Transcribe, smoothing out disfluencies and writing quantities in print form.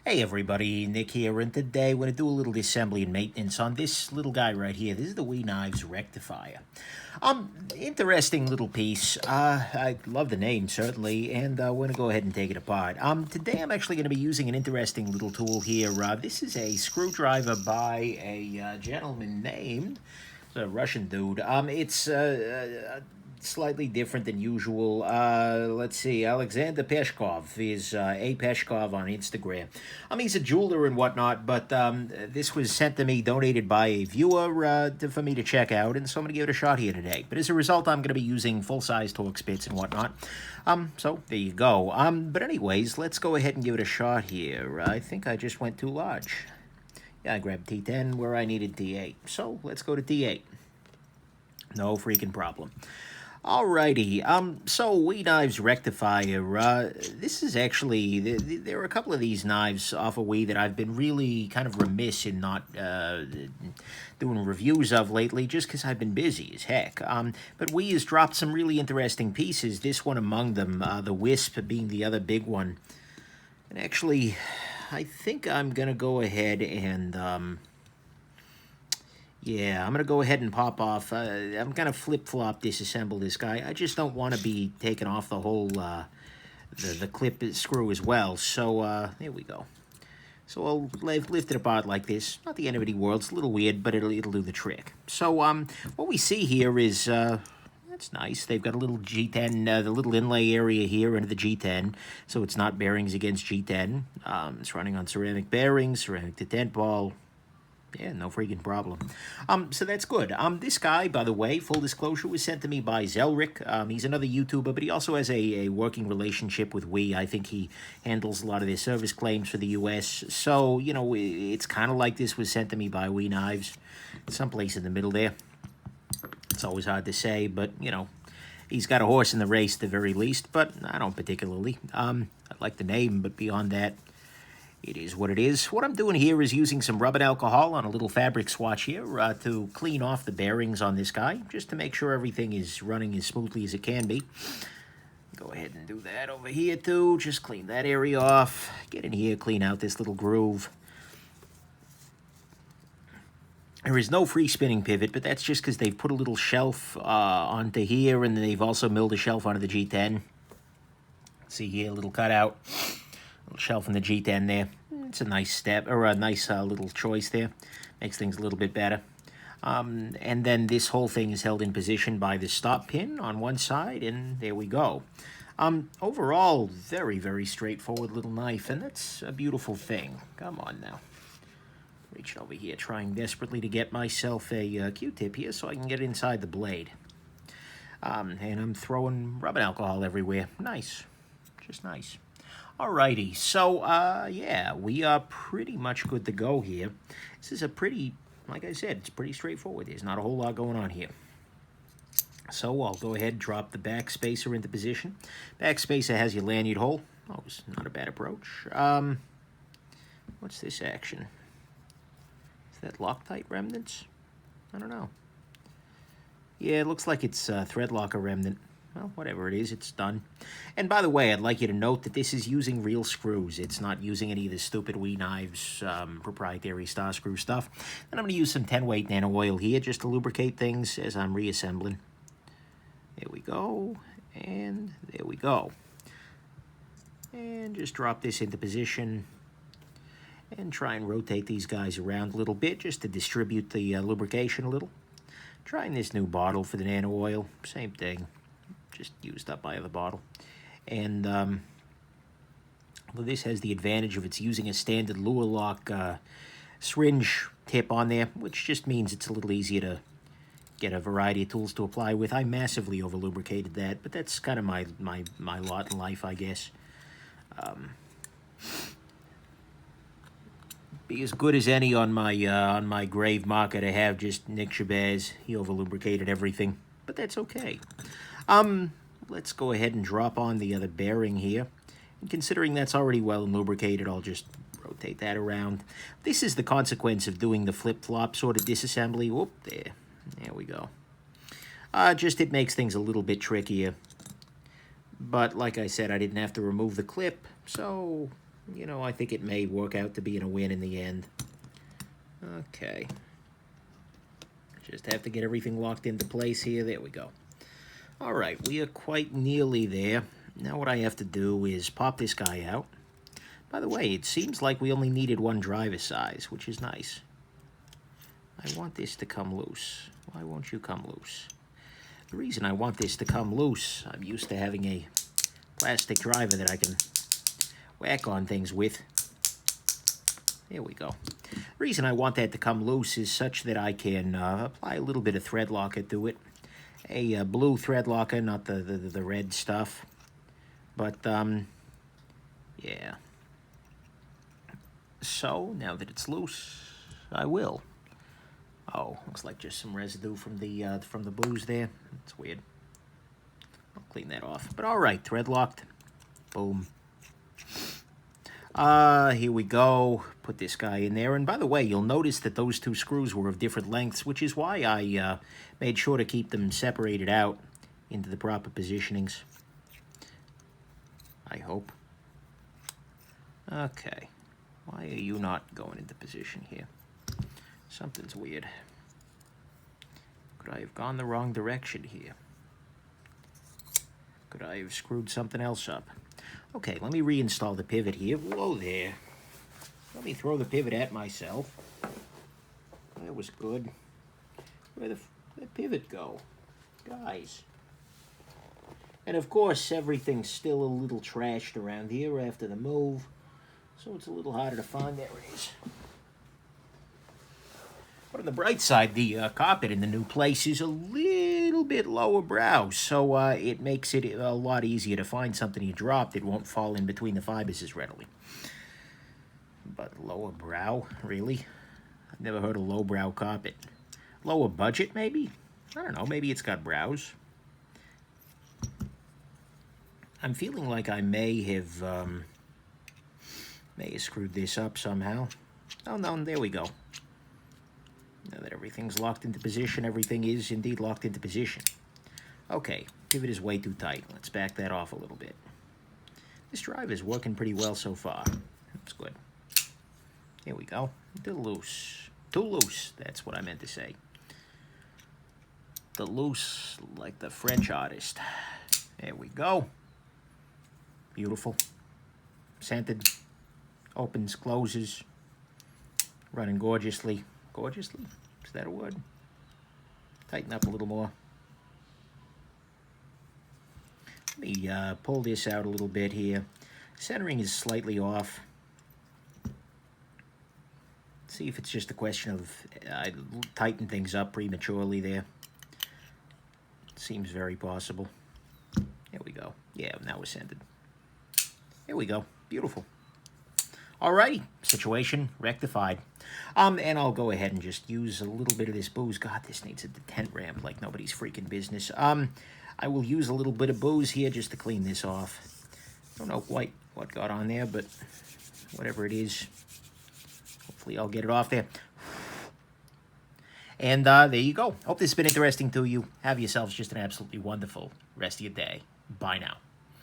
Hey everybody, Nick here, and today we're going to do a little assembly and maintenance on this little guy right here. This is the WE Knives Rectifier. Interesting little piece. I love the name, certainly, and we're going to go ahead and take it apart. Today I'm actually going to be using an interesting little tool here. This is a screwdriver by a gentleman named, a Russian dude. It's slightly different than usual. Let's see, Alexander Peshkov is A Peshkov on Instagram. He's a jeweler and whatnot, but this was sent to me, donated by a viewer for me to check out, and so I'm going to give it a shot here today. But as a result, I'm going to be using full-size Torx bits and whatnot. So there you go. But anyways, let's go ahead and give it a shot here. I think I just went too large. Yeah, I grabbed T10 where I needed T8. So let's go to T8. No freaking problem. Alrighty, so WE Knives Rectifier, this is actually, there are a couple of these knives off of WE that I've been really kind of remiss in not doing reviews of lately, just because I've been busy as heck. But WE has dropped some really interesting pieces, this one among them, the Wisp being the other big one. And actually, I think I'm going to go ahead and, yeah, I'm going to go ahead and pop off. I'm going to flip-flop disassemble this guy. I just don't want to be taking off the whole, the clip screw as well. So, there we go. So I'll lift it apart like this. Not the end of any world. It's a little weird, but it'll do the trick. So, what we see here is, that's nice. They've got a little G10, the little inlay area here into the G10, so it's not bearings against G10. It's running on ceramic bearings, ceramic detent ball. Yeah, no freaking problem. So that's good. This guy, by the way, full disclosure, was sent to me by Zelric. He's another YouTuber, but he also has a working relationship with WE. I think he handles a lot of their service claims for the U.S. So, you know, it's kind of like this was sent to me by WE Knives. Someplace in the middle there. It's always hard to say, but, you know, he's got a horse in the race at the very least, but I don't particularly. I like the name, but beyond that, it is what it is. What I'm doing here is using some rubbing alcohol on a little fabric swatch here to clean off the bearings on this guy, just to make sure everything is running as smoothly as it can be. Go ahead and do that over here too. Just clean that area off. Get in here, clean out this little groove. There is no free spinning pivot, but that's just because they've put a little shelf onto here, and they've also milled a shelf onto the G10. See here, a little cutout. Little shelf in the G10 there. It's a nice step, or a nice little choice there. Makes things a little bit better. And then this whole thing is held in position by the stop pin on one side, and there we go. Overall, very, very straightforward little knife, and that's a beautiful thing. Come on now. Reaching over here, trying desperately to get myself a Q-tip here so I can get inside the blade. And I'm throwing rubbing alcohol everywhere. Nice. Just nice. Alrighty, so, yeah, we are pretty much good to go here. This is a pretty, like I said, it's pretty straightforward. There's not a whole lot going on here. So I'll go ahead and drop the back spacer into position. Back spacer has your lanyard hole. Oh, it's not a bad approach. What's this action? Is that Loctite remnants? I don't know. Yeah, it looks like it's thread locker remnant. Well, whatever it is, it's done. And by the way, I'd like you to note that this is using real screws. It's not using any of the stupid WE Knives proprietary star screw stuff. And I'm going to use some 10-weight nano oil here just to lubricate things as I'm reassembling. There we go. And there we go. And just drop this into position. And try and rotate these guys around a little bit just to distribute the lubrication a little. Trying this new bottle for the nano oil. Same thing. Just used up my other bottle. And well, this has the advantage of it's using a standard lure lock syringe tip on there, which just means it's a little easier to get a variety of tools to apply with. I massively over lubricated that, but that's kind of my lot in life, I guess. Be as good as any on my grave marker to have just Nick Shabazz. He over lubricated everything, but that's okay. Let's go ahead and drop on the other bearing here. And considering that's already well lubricated, I'll just rotate that around. This is the consequence of doing the flip-flop sort of disassembly. Whoop, there we go. Just it makes things a little bit trickier. But like I said, I didn't have to remove the clip, so You know, I think it may work out to be a win in the end. Okay. Just have to get everything locked into place here. There we go. All right, we are quite nearly there. Now what I have to do is pop this guy out. By the way, it seems like we only needed one driver size, which is nice. I want this to come loose. Why won't you come loose? The reason I want this to come loose, I'm used to having a plastic driver that I can whack on things with. There we go. The reason I want that to come loose is such that I can apply a little bit of thread locker to it. A blue thread locker, not the red stuff. But, yeah. So, now that it's loose, I will. Oh, looks like just some residue from the booze there. That's weird. I'll clean that off. But all right, thread locked. Boom. Here we go. Put this guy in there. And by the way, you'll notice that those two screws were of different lengths, which is why I made sure to keep them separated out into the proper positionings. I hope. Okay. Why are you not going into position here? Something's weird. Could I have gone the wrong direction here? Could I have screwed something else up? Okay, let me reinstall the pivot here. Whoa there. Let me throw the pivot at myself. That was good. Where'd the pivot go? Guys. And of course, everything's still a little trashed around here after the move. So it's a little harder to find. There it is. But on the bright side, the carpet in the new place is a little bit lower brow, so it makes it a lot easier to find something you dropped. It won't fall in between the fibers as readily. But lower brow, really? I've never heard of low brow carpet. Lower budget, maybe? I don't know, maybe it's got brows. I'm feeling like I may have screwed this up somehow. Oh no, there we go. Now that everything's locked into position, everything is indeed locked into position. Okay, pivot is way too tight. Let's back that off a little bit. This drive is working pretty well so far. That's good. Here we go. Too loose. Too loose, that's what I meant to say. The loose, like the French artist. There we go. Beautiful. Scented. Opens, closes. Running gorgeously. Gorgeously? Is that a word? Tighten up a little more. Let me pull this out a little bit here. Centering is slightly off. See if it's just a question of I tighten things up prematurely there. Seems very possible. There we go. Yeah, now we're centered. There we go. Beautiful. Alrighty, situation rectified. And I'll go ahead and just use a little bit of this booze. God, this needs a detent ramp like nobody's freaking business. I will use a little bit of booze here just to clean this off. Don't know quite what got on there, but whatever it is, hopefully I'll get it off there. And there you go. Hope this has been interesting to you. Have yourselves just an absolutely wonderful rest of your day. Bye now.